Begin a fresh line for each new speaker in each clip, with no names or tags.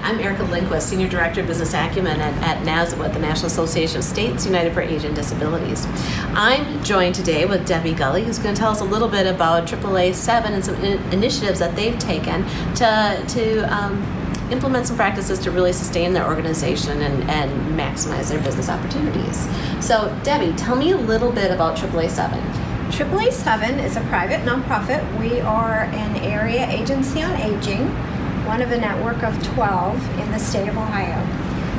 I'm Erica Lindquist, Senior Director of Business Acumen at NASWA, the National Association of States United for Age and Disabilities. I'm joined today with Debbie Gully, who's going to tell us a little bit about AAA 7 and some initiatives that they've taken to implement some practices to really sustain their organization and maximize their business opportunities. So, Debbie, tell me a little bit about AAA 7.
AAA 7 is a private nonprofit. We are an area agency on aging, one of a network of 12 in the state of Ohio.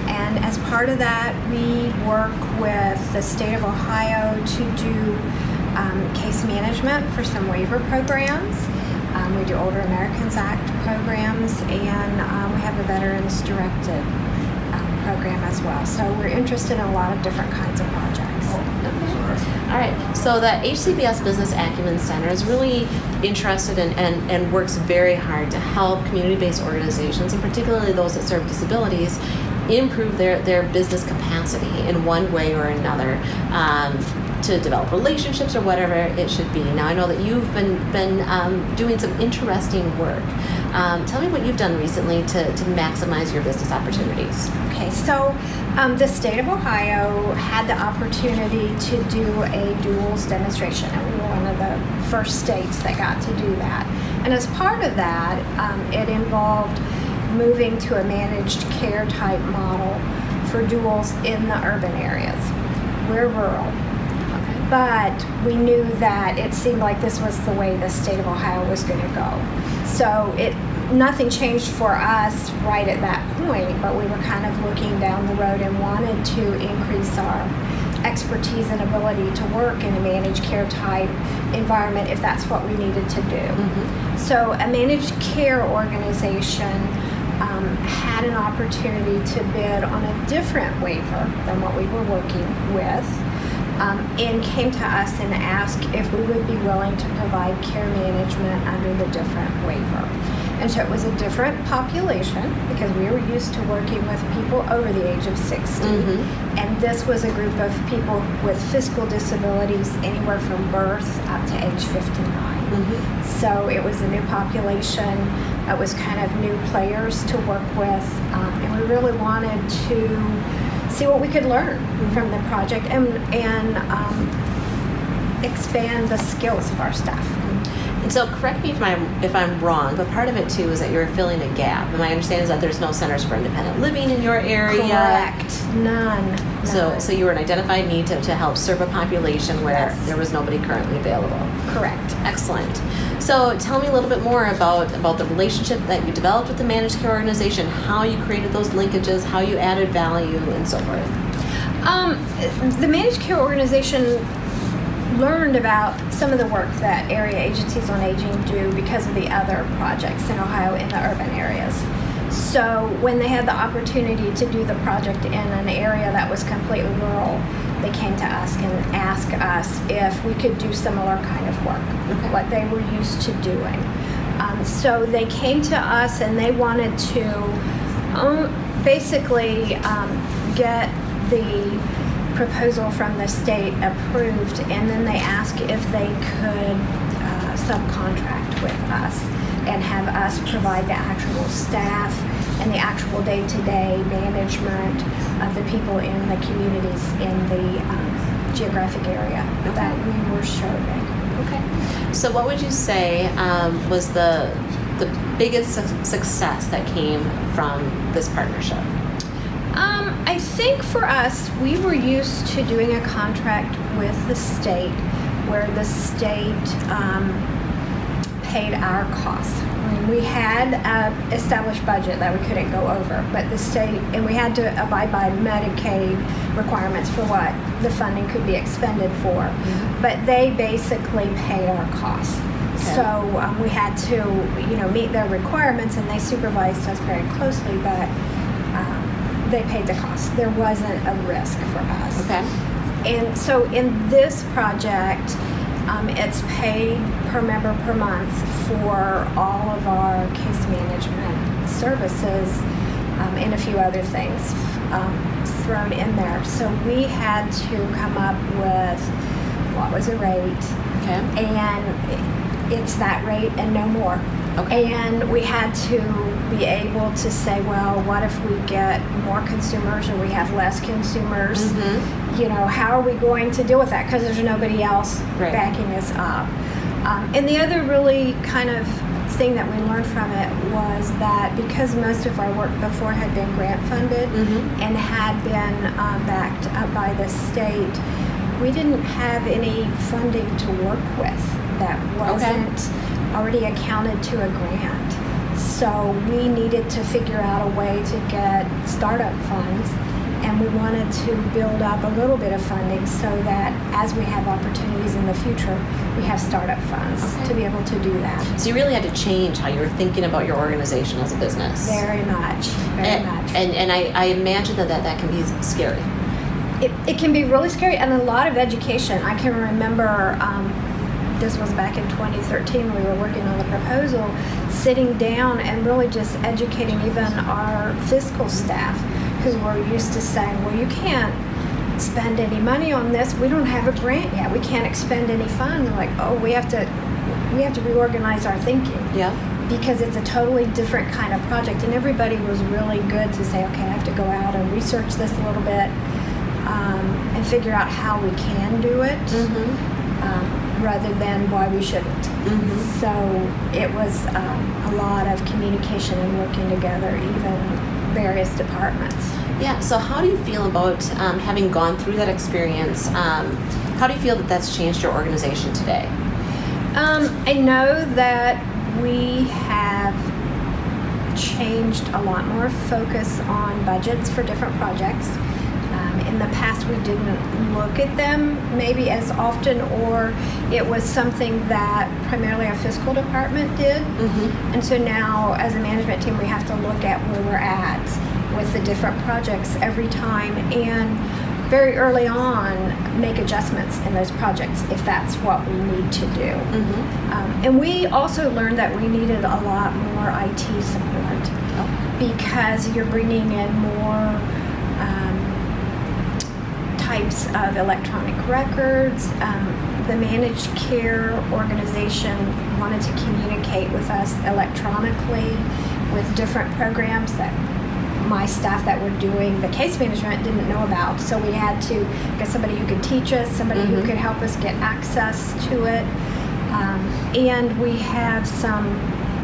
And as part of that, we work with the state of Ohio to do case management for some waiver programs. We do Older Americans Act programs, and we have a Veterans Directed program as well. So we're interested in a lot of different kinds of projects.
All right, so the HCBS Business Acumen Center is really interested in and works very hard to help community-based organizations, and particularly those that serve disabilities, improve their business capacity in one way or another, to develop relationships or whatever it should be. Now, I know that you've been doing some interesting work. Tell me what you've done recently to maximize your business opportunities.
Okay, so the state of Ohio had the opportunity to do a duals demonstration, and we were one of the first states that got to do that. And as part of that, it involved moving to a managed care type model for duals in the urban areas. We're rural. But we knew that it seemed like this was the way the state of Ohio was going to go. So nothing changed for us right at that point, but we were kind of looking down the road and wanted to increase our expertise and ability to work in a managed care type environment if that's what we needed to do. Mm-hmm. So a managed care organization had an opportunity to bid on a different waiver than what we were working with. And came to us and asked if we would be willing to provide care management under the different waiver. And so it was a different population because we were used to working with people over the age of 60. Mm-hmm. And this was a group of people with physical disabilities anywhere from birth up to age 59. Mm-hmm. So it was a new population. It was kind of new players to work with. And we really wanted to see what we could learn from the project and expand the skills of our staff.
And so correct me if I'm wrong, but part of it too is that you're filling a gap. And my understanding is that there's no centers for independent living in your area.
Correct. None.
So you were an identified need to help serve a population where there was nobody currently available.
Correct.
Excellent. So tell me a little bit more about the relationship that you developed with the managed care organization, how you created those linkages, how you added value, and so forth.
The managed care organization learned about some of the work that area agencies on aging do because of the other projects in Ohio in the urban areas. So when they had the opportunity to do the project in an area that was completely rural, they came to us and asked us if we could do similar kind of work, what they were used to doing. So they came to us and they wanted to basically get the proposal from the state approved, and then they asked if they could subcontract with us and have us provide the actual staff and the actual day-to-day management of the people in the communities in the geographic area that we were serving.
Okay. So what would you say was the biggest success that came from this partnership?
I think for us, we were used to doing a contract with the state where the state paid our costs. I mean, we had an established budget that we couldn't go over, but the state, and we had to abide by Medicaid requirements for what the funding could be expended for, but they basically paid our costs. Okay. So we had to, meet their requirements, and they supervised us very closely, but they paid the cost. There wasn't a risk for us. Okay. And so in this project, it's paid per member per month for all of our case management services and a few other things thrown in there. So we had to come up with what was a rate. Okay. And it's that rate and no more. Okay. And we had to be able to say, well, what if we get more consumers or we have less consumers?
Mm-hmm.
You know, how are we going to deal with that? Because there's nobody else
Right.
backing us up. And the other really kind of thing that we learned from it was that because most of our work before had been grant funded
Mm-hmm.
and had been backed up by the state, we didn't have any funding to work with that wasn't already accounted to a grant. So we needed to figure out a way to get startup funds, and we wanted to build up a little bit of funding so that as we have opportunities in the future, we have startup funds to be able to do that.
So you really had to change how you were thinking about your organization as a business.
Very much, very much.
And I imagine that can be scary.
It can be really scary and a lot of education. I can remember, this was back in 2013, we were working on the proposal, sitting down and really just educating even our fiscal staff who were used to saying, well, you can't spend any money on this. We don't have a grant yet. We can't expend any funds. They're like, oh, we have to reorganize our thinking.
Yeah.
Because it's a totally different kind of project. And everybody was really good to say, okay, I have to go out and research this a little bit and figure out how we can do it.
Mm-hmm.
Rather than why we shouldn't.
Mm-hmm.
So it was a lot of communication and working together, even various departments.
Yeah, so how do you feel about having gone through that experience? How do you feel that that's changed your organization today?
I know that we have changed a lot more focus on budgets for different projects. In the past, we didn't look at them maybe as often, or it was something that primarily our fiscal department did.
Mm-hmm.
And so now, as a management team, we have to look at where we're at with the different projects every time, and very early on, make adjustments in those projects if that's what we need to do.
Mm-hmm.
And we also learned that we needed a lot more IT support because you're bringing in more types of electronic records. The managed care organization wanted to communicate with us electronically with different programs that my staff that were doing the case management didn't know about. So we had to get somebody who could teach us, somebody who could help us get access to it. And we have some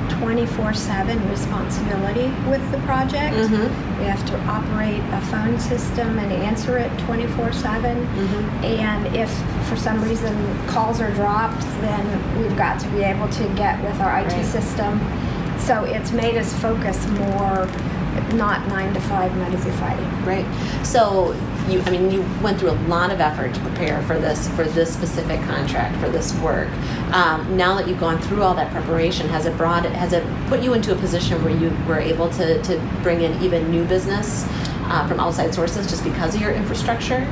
24/7 responsibility with the project.
Mm-hmm.
We have to operate a phone system and answer it 24/7.
Mm-hmm.
And if for some reason calls are dropped, then we've got to be able to get with our IT
Right.
system. So it's made us focus more, not 9 to 5, Monday through Friday.
Right. So you went through a lot of effort to prepare for this specific contract, for this work. Now that you've gone through all that preparation, has it put you into a position where you were able to bring in even new business from outside sources just because of your infrastructure?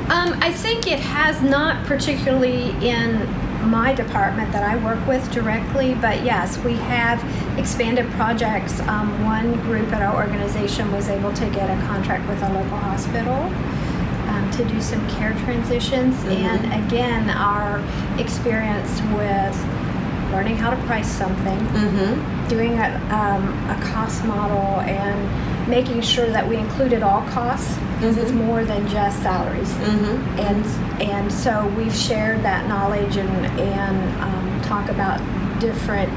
I think it has not, particularly in my department that I work with directly, but yes, we have expanded projects. One group at our organization was able to get a contract with a local hospital to do some care transitions.
Mm-hmm.
And again, our experience with learning how to price something,
Mm-hmm.
doing a cost model, and making sure that we included all costs, because it's more than just salaries.
Mm-hmm.
And so we've shared that knowledge and talk about different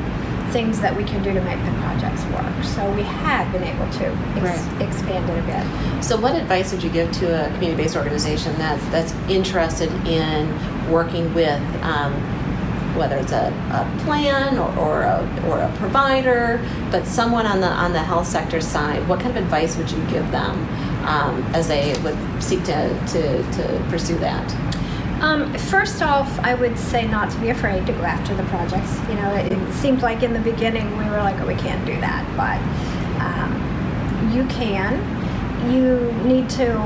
things that we can do to make the projects work. So we have been able to expand it a bit.
So what advice would you give to a community-based organization that's interested in working with whether it's a plan or a provider, but someone on the health sector side? What kind of advice would you give them as they would seek to pursue that?
First off, I would say not to be afraid to go after the projects. You know, it seemed like in the beginning we were like, oh, we can't do that, but you can. You need to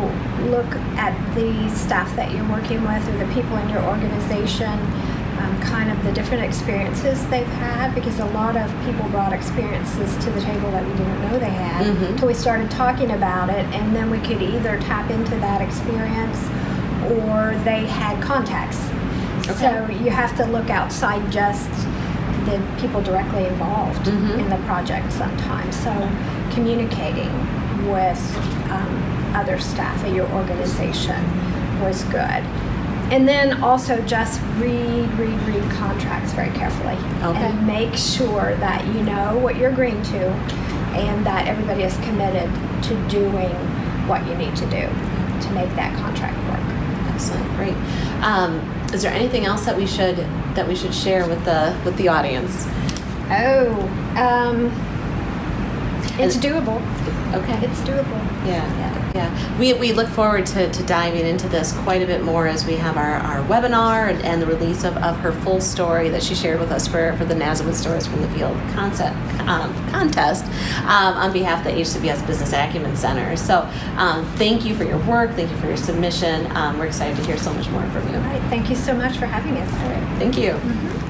look at the staff that you're working with or the people in your organization, kind of the different experiences they've had, because a lot of people brought experiences to the table that we didn't know they had until we started talking about it, and then we could either tap into that experience or they had contacts.
Okay.
So you have to look outside just the people directly involved
Mhm.
in the project sometimes. So communicating with other staff at your organization was good. And then also just read contracts very carefully.
Okay.
And make sure that you know what you're agreeing to and that everybody is committed to doing what you need to do to make that contract work.
Excellent, great. Is there anything else that we should share with the audience?
It's doable.
Okay.
It's doable.
Yeah. We look forward to diving into this quite a bit more as we have our webinar and the release of her full story that she shared with us for the NASAWID Stories from the Field contest on behalf of the HCBS Business Acumen Center. So thank you for your work. Thank you for your submission. We're excited to hear so much more from you.
All right. Thank you so much for having us.
Thank you.
Mm-hmm.